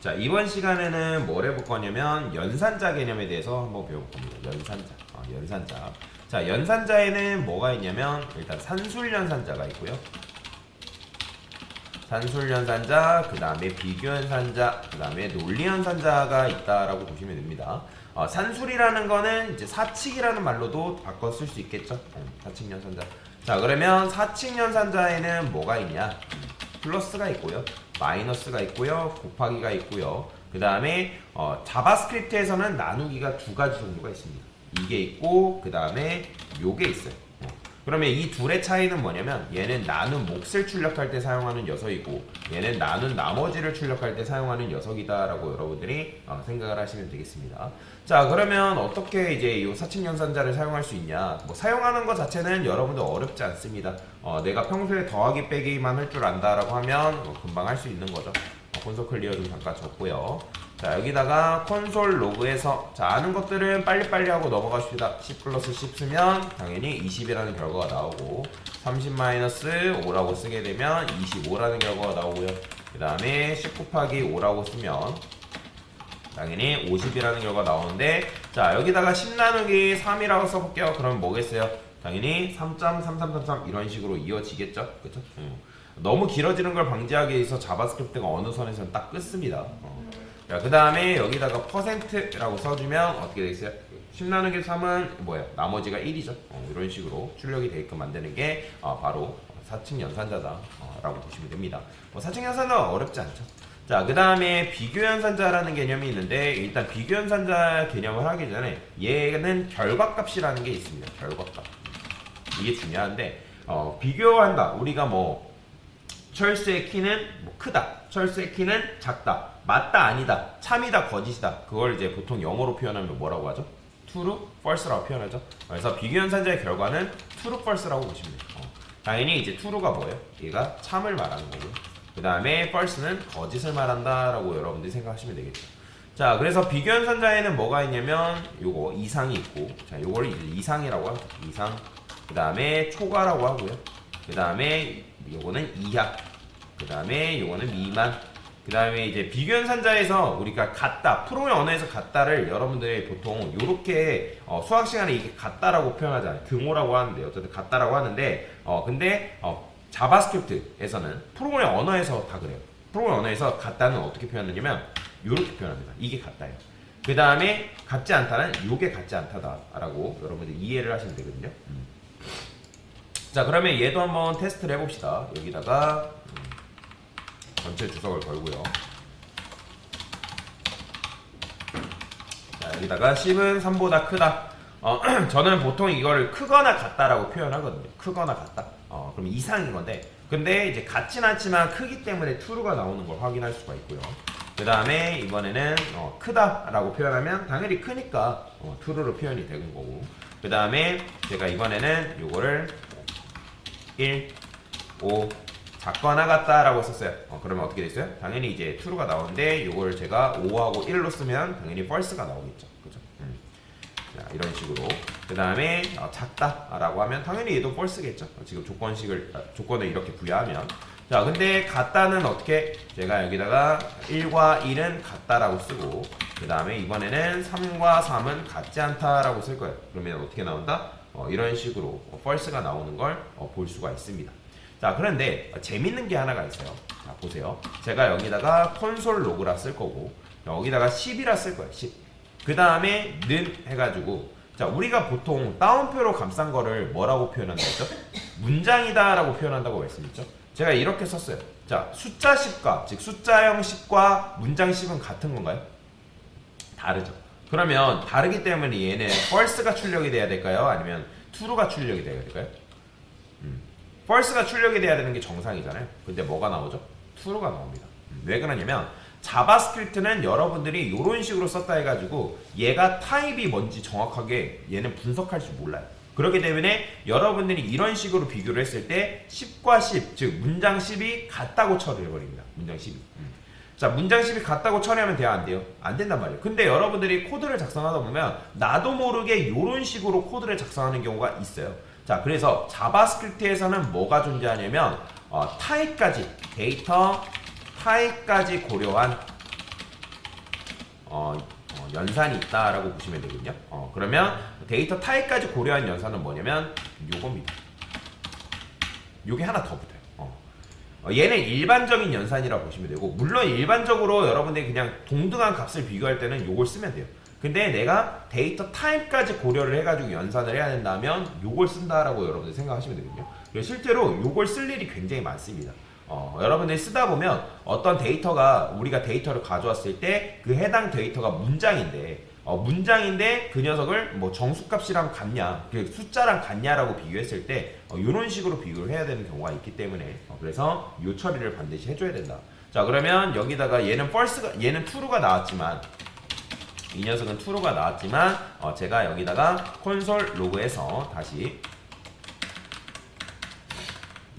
자, 이번 시간에는 뭘 해볼 거냐면 연산자 개념에 대해서 한번 배워볼 겁니다. 연산자. 자, 연산자에는 뭐가 있냐면 일단 산술연산자가 있고요. 산술연산자, 그 다음에 비교연산자, 그 다음에 논리연산자가 있다라고 보시면 됩니다. 산술이라는 거는 이제 사칙이라는 말로도 바꿔 쓸 수 있겠죠. 사칙연산자. 자, 그러면 사칙연산자에는 뭐가 있냐? 플러스가 있고요, 마이너스가 있고요, 곱하기가 있고요. 그 다음에 자바스크립트에서는 나누기가 두 가지 정도가 있습니다. 이게 있고 그 다음에 요게 있어요. 그러면 이 둘의 차이는 뭐냐면 얘는 나눈 몫을 출력할 때 사용하는 녀석이고 얘는 나눈 나머지를 출력할 때 사용하는 녀석이다 라고 여러분들이 생각을 하시면 되겠습니다. 자, 그러면 어떻게 이제 이 사칙연산자를 사용할 수 있냐? 뭐 사용하는 것 자체는 여러분들 어렵지 않습니다. 내가 평소에 더하기 빼기만 할 줄 안다라고 하면 금방 할 수 있는 거죠. 콘솔 클리어 좀 잠깐 줬고요. 자, 여기다가 콘솔 로그에서 자, 아는 것들은 빨리빨리 하고 넘어가십시다. 10 플러스 10 쓰면 당연히 20이라는 결과가 나오고 30-5라고 쓰게 되면 25라는 결과가 나오고요. 그 다음에 10 곱하기 5라고 쓰면 당연히 50이라는 결과가 나오는데, 자, 여기다가 10 나누기 3이라고 써볼게요. 그러면 뭐겠어요? 당연히 3.3333 이런 식으로 이어지겠죠? 그쵸? 너무 길어지는 걸 방지하기 위해서 자바스크립트가 어느 선에서는 딱 끊습니다. 자, 그 다음에 여기다가 퍼센트라고 써주면 어떻게 되겠어요? 10 나누기 3은 뭐예요? 나머지가 1이죠. 이런 식으로 출력이 되게끔 만드는 게 바로 사칙연산자다 라고 보시면 됩니다. 사칙연산자는 어렵지 않죠. 자, 그 다음에 비교연산자라는 개념이 있는데, 일단 비교연산자 개념을 하기 전에 얘는 결과값이라는 게 있습니다. 결과값. 이게 중요한데, 비교한다. 우리가 뭐 철수의 키는 뭐 크다, 철수의 키는 작다, 맞다, 아니다, 참이다, 거짓이다. 그걸 이제 보통 영어로 표현하면 뭐라고 하죠? true, false라고 표현하죠. 그래서 비교연산자의 결과는 true, false라고 보시면 돼요. 당연히 이제 true가 뭐예요? 얘가 참을 말하는 거고요. 그 다음에 false는 거짓을 말한다라고 여러분들이 생각하시면 되겠죠. 자, 그래서 비교연산자에는 뭐가 있냐면 요거 이상이 있고, 자, 요걸 이제 이상이라고 하죠. 이상. 그 다음에 초과라고 하고요. 그 다음에 요거는 이하. 그 다음에 요거는 미만. 그 다음에 이제 비교연산자에서 우리가 같다, 프로그램 언어에서 같다를 여러분들이 보통 요렇게 수학 시간에 이게 같다라고 표현하잖아요. 등호라고 하는데 어쨌든 같다라고 하는데 근데 자바스크립트에서는 프로그램 언어에서 다 그래요. 프로그램 언어에서 같다는 어떻게 표현하냐면 요렇게 표현합니다. 이게 같다예요. 그 다음에 같지 않다는 요게 같지 않다라고 여러분들 이해를 하시면 되거든요. 자, 그러면 얘도 한번 테스트를 해봅시다. 여기다가 전체 주석을 걸고요. 자, 여기다가 10은 3보다 크다. 저는 보통 이걸 크거나 같다라고 표현하거든요. 크거나 같다. 그럼 이상인 건데, 근데 이제 같진 않지만 크기 때문에 true가 나오는 걸 확인할 수가 있고요. 그 다음에 이번에는 크다라고 표현하면 당연히 크니까 true로 표현이 되는 거고. 그 다음에 제가 이번에는 요거를 1, 5 작거나 같다라고 썼어요. 그러면 어떻게 됐어요? 당연히 이제 true가 나오는데 요걸 제가 5하고 1로 쓰면 당연히 false가 나오겠죠. 그죠? 자, 이런 식으로. 그 다음에 작다라고 하면 당연히 얘도 false겠죠. 지금 조건을 이렇게 부여하면. 자, 근데 같다는 어떻게? 제가 여기다가 1과 1은 같다라고 쓰고, 그 다음에 이번에는 3과 3은 같지 않다라고 쓸 거예요. 그러면 어떻게 나온다? 이런 식으로 false가 나오는 걸 볼 수가 있습니다. 자, 그런데 재밌는 게 하나가 있어요. 자, 보세요. 제가 여기다가 콘솔 로그라 쓸 거고 여기다가 10이라 쓸 거예요. 10. 그 다음에 는 해가지고, 자, 우리가 보통 따옴표로 감싼 거를 뭐라고 표현한다 했죠? 문장이다 라고 표현한다고 말씀드렸죠? 제가 이렇게 썼어요. 자, 숫자 10과, 즉 숫자형 10과 문장 10은 같은 건가요? 다르죠. 그러면 다르기 때문에 얘는 false가 출력이 돼야 될까요? 아니면 true가 출력이 돼야 될까요? false가 출력이 돼야 되는 게 정상이잖아요. 근데 뭐가 나오죠? true가 나옵니다. 왜 그러냐면 자바스크립트는 여러분들이 이런 식으로 썼다 해가지고 얘가 타입이 뭔지 정확하게 얘는 분석할 줄 몰라요. 그렇기 때문에 여러분들이 이런 식으로 비교를 했을 때 10과 10, 즉 문장 10이 같다고 처리해버립니다. 문장 10이. 자, 문장 10이 같다고 처리하면 돼요? 안 돼요? 안 된단 말이에요. 근데 여러분들이 코드를 작성하다 보면 나도 모르게 이런 식으로 코드를 작성하는 경우가 있어요. 자, 그래서 자바스크립트에서는 뭐가 존재하냐면 타입까지, 데이터 타입까지 고려한 연산이 있다라고 보시면 되거든요. 그러면 데이터 타입까지 고려한 연산은 뭐냐면 요겁니다. 요게 하나 더 붙어요. 얘는 일반적인 연산이라고 보시면 되고, 물론 일반적으로 여러분들이 그냥 동등한 값을 비교할 때는 요걸 쓰면 돼요. 근데 내가 데이터 타입까지 고려를 해가지고 연산을 해야 된다면 요걸 쓴다라고 여러분들 생각하시면 되거든요. 실제로 요걸 쓸 일이 굉장히 많습니다. 여러분들이 쓰다 보면 어떤 데이터가, 우리가 데이터를 가져왔을 때 그 해당 데이터가 문장인데 그 녀석을 뭐 정수값이랑 같냐, 그 숫자랑 같냐라고 비교했을 때 이런 식으로 비교를 해야 되는 경우가 있기 때문에 그래서 이 처리를 반드시 해줘야 된다. 자, 그러면 여기다가 얘는 true가 나왔지만, 이 녀석은 true가 나왔지만 제가 여기다가 콘솔 로그에서 다시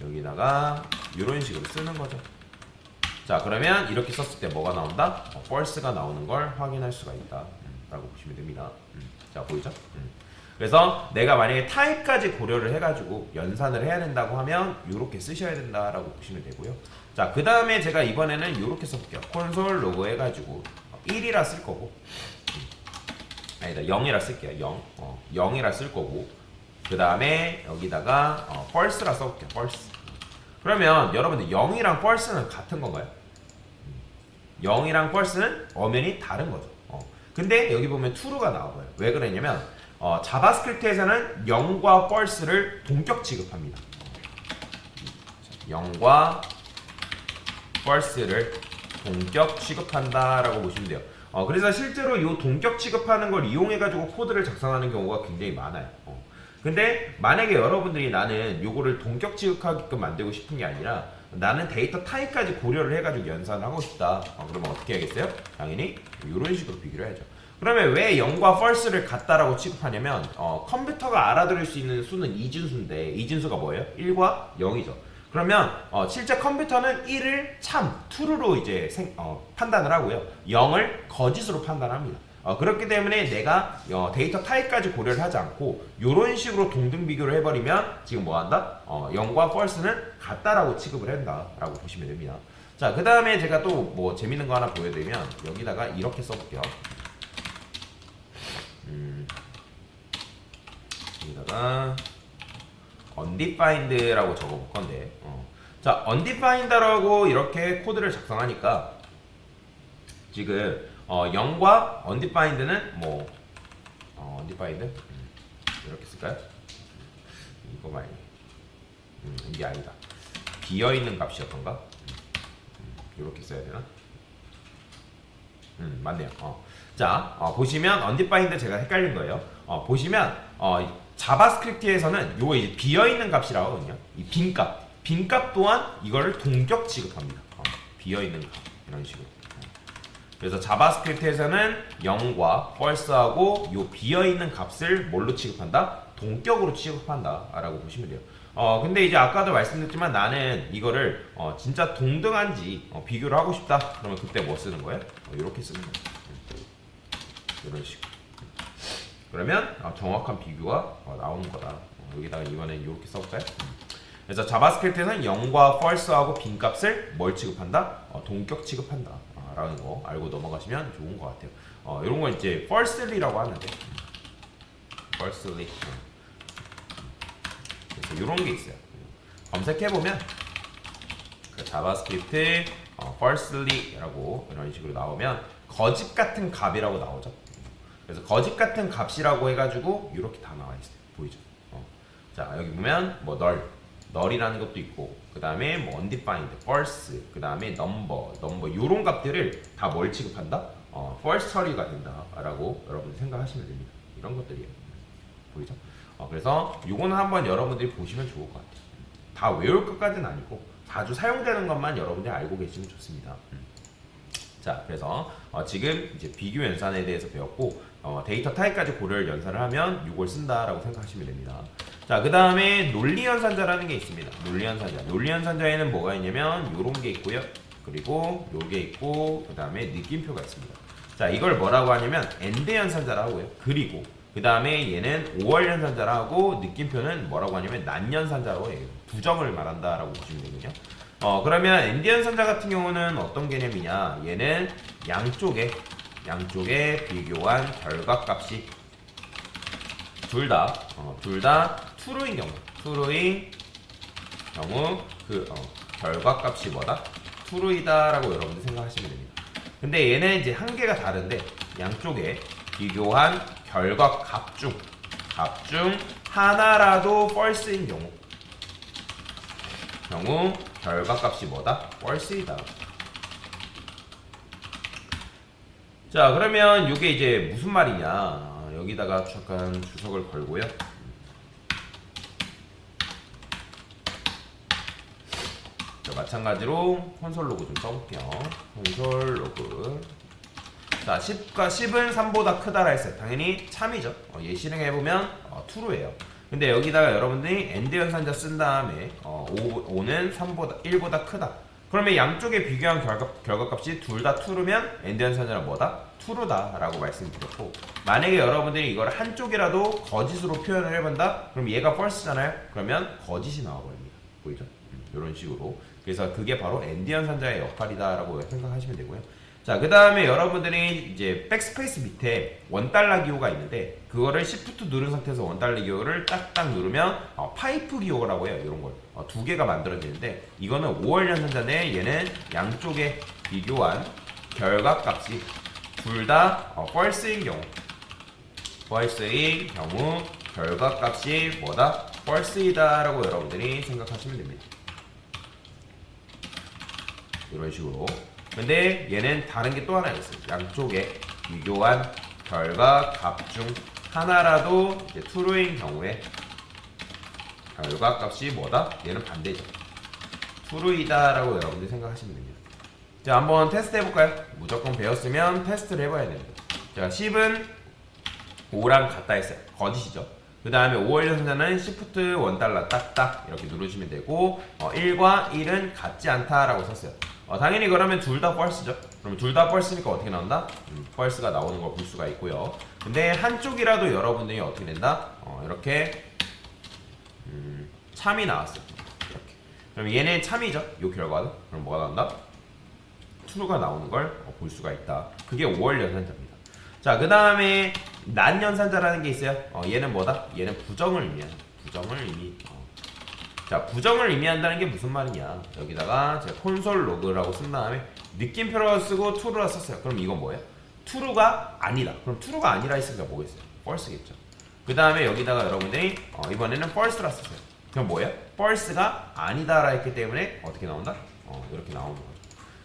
여기다가 이런 식으로 쓰는 거죠. 자, 그러면 이렇게 썼을 때 뭐가 나온다? false가 나오는 걸 확인할 수가 있다 라고 보시면 됩니다. 자, 보이죠? 그래서 내가 만약에 타입까지 고려를 해가지고 연산을 해야 된다고 하면 이렇게 쓰셔야 된다라고 보시면 되고요. 자, 그 다음에 제가 이번에는 이렇게 써볼게요. 콘솔 로그 해가지고 1이라 쓸 거고, 아니다, 0이라 쓸게요. 0이라 쓸 거고, 그 다음에 여기다가 false라 써볼게요. false. 그러면 여러분들 0이랑 false는 같은 건가요? 0이랑 false는 엄연히 다른 거죠. 근데 여기 보면 true가 나와요. 왜 그러냐면 자바스크립트에서는 0과 false를 동격 취급합니다. 0과 false를 동격 취급한다라고 보시면 돼요. 그래서 실제로 이 동격 취급하는 걸 이용해가지고 코드를 작성하는 경우가 굉장히 많아요. 근데 만약에 여러분들이 나는 요거를 동격 취급하게끔 만들고 싶은 게 아니라 나는 데이터 타입까지 고려를 해가지고 연산을 하고 싶다. 그러면 어떻게 하겠어요? 당연히 이런 식으로 비교를 해야죠. 그러면 왜 0과 false를 같다라고 취급하냐면 컴퓨터가 알아들을 수 있는 수는 이진수인데, 이진수가 뭐예요? 1과 0이죠. 그러면 실제 컴퓨터는 1을 참, true로 이제 판단을 하고요. 0을 거짓으로 판단합니다. 그렇기 때문에 내가 데이터 타입까지 고려를 하지 않고 이런 식으로 동등 비교를 해버리면 지금 뭐 한다? 0과 false는 같다라고 취급을 한다라고 보시면 됩니다. 자, 그 다음에 제가 또 뭐 재밌는 거 하나 보여드리면 여기다가 이렇게 써볼게요. 여기다가 undefined라고 적어볼 건데, 자, undefined라고 이렇게 코드를 작성하니까 지금 0과 undefined는 뭐 undefined 이렇게 쓸까요? 이거 말이 이게 아니다. 비어있는 값이었던가? 이렇게 써야 되나? 맞네요. 자, 보시면 undefined 제가 헷갈린 거예요. 보시면 자바스크립트에서는 요거 이제 비어있는 값이라고 하거든요. 이 빈값 또한 이거를 동격 취급합니다. 비어있는 값 이런 식으로. 그래서 자바스크립트에서는 0과 false하고 요 비어있는 값을 뭘로 취급한다? 동격으로 취급한다 라고 보시면 돼요. 근데 이제 아까도 말씀드렸지만 나는 이거를 진짜 동등한지 비교를 하고 싶다. 그러면 그때 뭐 쓰는 거예요? 이렇게 쓰는 거예요. 이런 식으로. 그러면 정확한 비교가 나오는 거다. 여기다가 이번엔 이렇게 써볼까요? 그래서 자바스크립트에서는 0과 false하고 빈값을 뭘 취급한다? 동격 취급한다 라는 거 알고 넘어가시면 좋은 것 같아요. 이런 거 이제 falsely라고 하는데, falsely. 그래서 이런 게 있어요. 검색해보면 그 자바스크립트 falsely라고 이런 식으로 나오면 거짓 같은 값이라고 나오죠. 그래서 거짓 같은 값이라고 해가지고 이렇게 다 나와 있어요. 보이죠? 자, 여기 보면 뭐 null이라는 것도 있고, 그 다음에 뭐 undefined, false, 그 다음에 number 이런 값들을 다 뭘 취급한다? false 처리가 된다라고 여러분 생각하시면 됩니다. 이런 것들이에요. 보이죠? 그래서 요거는 한번 여러분들이 보시면 좋을 것 같아요. 다 외울 것까지는 아니고 자주 사용되는 것만 여러분들이 알고 계시면 좋습니다. 자, 그래서 지금 이제 비교 연산에 대해서 배웠고, 데이터 타입까지 고려를 연산을 하면 이걸 쓴다라고 생각하시면 됩니다. 자, 그 다음에 논리 연산자라는 게 있습니다. 논리 연산자. 논리 연산자에는 뭐가 있냐면 요런 게 있고요. 그리고 요게 있고, 그 다음에 느낌표가 있습니다. 자, 이걸 뭐라고 하냐면 AND 연산자라고 하고요. 그리고 그 다음에 얘는 5월 연산자라고, 느낌표는 뭐라고 하냐면 NAND 연산자라고 해요. 부정을 말한다라고 보시면 되거든요. 그러면 AND 연산자 같은 경우는 어떤 개념이냐? 얘는 양쪽에 양쪽에 비교한 결과값이 둘 다 true인 경우 결과값이 뭐다? true이다라고 여러분들 생각하시면 됩니다. 근데 얘는 이제 한계가 다른데 양쪽에 비교한 결과값 중 하나라도 false인 경우 결과값이 뭐다? false이다. 자, 그러면 이게 이제 무슨 말이냐? 여기다가 잠깐 주석을 걸고요. 자, 마찬가지로 콘솔 로그 좀 써볼게요. 콘솔 로그. 자, 10과 10은 3보다 크다라 했어요. 당연히 참이죠. 얘 실행해보면 true예요. 근데 여기다가 여러분들이 AND 연산자 쓴 다음에 5는 3보다 1보다 크다. 그러면 양쪽에 비교한 결과값이 둘 다 true면 AND 연산자는 뭐다? true다라고 말씀드렸고, 만약에 여러분들이 이걸 한쪽이라도 거짓으로 표현을 해본다? 그럼 얘가 false잖아요? 그러면 거짓이 나와버립니다. 보이죠? 이런 식으로. 그래서 그게 바로 AND 연산자의 역할이다라고 생각하시면 되고요. 자, 그 다음에 여러분들이 이제 백스페이스 밑에 $1 기호가 있는데, 그거를 Shift 누른 상태에서 $1 기호를 딱딱 누르면 파이프 기호라고 해요. 이런 걸 두 개가 만들어지는데, 이거는 5월 연산자인데 얘는 양쪽에 비교한 결과값이 둘 다 false인 경우 결과값이 뭐다? false이다라고 여러분들이 생각하시면 됩니다. 이런 식으로. 근데 얘는 다른 게 또 하나 있어요. 양쪽에 비교한 결과값 중 하나라도 이제 true인 경우에 결과값이 뭐다? 얘는 반대죠. true이다라고 여러분들이 생각하시면 됩니다. 자, 한번 테스트 해볼까요? 무조건 배웠으면 테스트를 해봐야 됩니다. 자, 10은 5랑 같다 했어요. 거짓이죠. 그 다음에 5월 연산자는 Shift $1 딱딱 이렇게 누르시면 되고, 1과 1은 같지 않다라고 썼어요. 당연히 그러면 둘 다 false죠. 그럼 둘 다 false니까 어떻게 나온다? false가 나오는 걸 볼 수가 있고요. 근데 한쪽이라도 여러분들이 어떻게 된다? 이렇게 참이 나왔어요. 이렇게. 그럼 얘는 참이죠. 이 결과는. 그럼 뭐가 나온다? true가 나오는 걸 볼 수가 있다. 그게 5월 연산자입니다. 자, 그 다음에 난 연산자라는 게 있어요. 얘는 뭐다? 얘는 부정을 의미한다. 자, 부정을 의미한다는 게 무슨 말이냐? 여기다가 제가 콘솔 로그라고 쓴 다음에 느낌표라고 쓰고 true라 썼어요. 그럼 이건 뭐예요? true가 아니다. 그럼 true가 아니라 했으니까 뭐겠어요? false겠죠. 그 다음에 여기다가 여러분들이 이번에는 false라 썼어요. 그럼 뭐예요? false가 아니다라 했기 때문에 어떻게 나온다? 이렇게 나오는 거죠.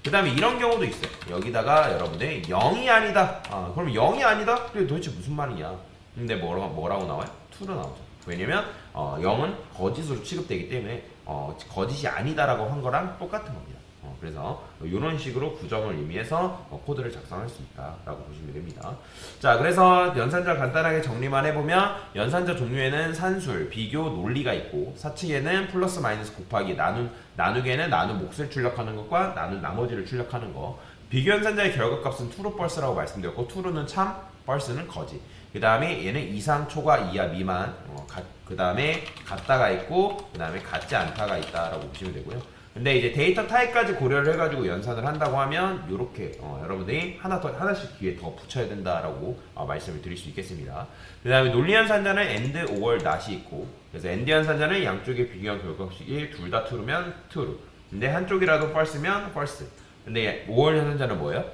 그 다음에 이런 경우도 있어요. 여기다가 여러분들이 0이 아니다. 그럼 0이 아니다? 그게 도대체 무슨 말이냐? 근데 뭐라고 나와요? true로 나오죠. 왜냐면 0은 거짓으로 취급되기 때문에 거짓이 아니다라고 한 거랑 똑같은 겁니다. 그래서 이런 식으로 부정을 의미해서 코드를 작성할 수 있다라고 보시면 됩니다. 자, 그래서 연산자 간단하게 정리만 해보면 연산자 종류에는 산술, 비교, 논리가 있고 사칙에는 플러스 마이너스 곱하기, 나누기에는 나눈 몫을 출력하는 것과 나눈 나머지를 출력하는 거. 비교 연산자의 결과값은 true, false라고 말씀드렸고 true는 참, false는 거짓. 그 다음에 얘는 이상, 초과, 이하, 미만, 그 다음에 같다가 있고 그 다음에 같지 않다가 있다라고 보시면 되고요. 근데 이제 데이터 타입까지 고려를 해가지고 연산을 한다고 하면 이렇게 여러분들이 하나씩 뒤에 더 붙여야 된다라고 말씀을 드릴 수 있겠습니다. 그 다음에 논리 연산자는 and, or, not이 있고, 그래서 and 연산자는 양쪽에 비교한 결과값이 둘 다 true면 true. 근데 한쪽이라도 false면 false. 근데 or 연산자는 뭐예요?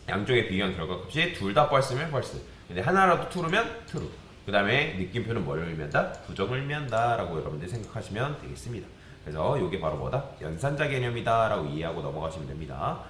양쪽에 비교한 결과값이 둘 다 false면 false. 근데 하나라도 true면 true. 그 다음에 느낌표는 뭘 의미한다? 부정을 의미한다 라고 여러분들이 생각하시면 되겠습니다. 그래서 이게 바로 뭐다? 연산자 개념이다 라고 이해하고 넘어가시면 됩니다.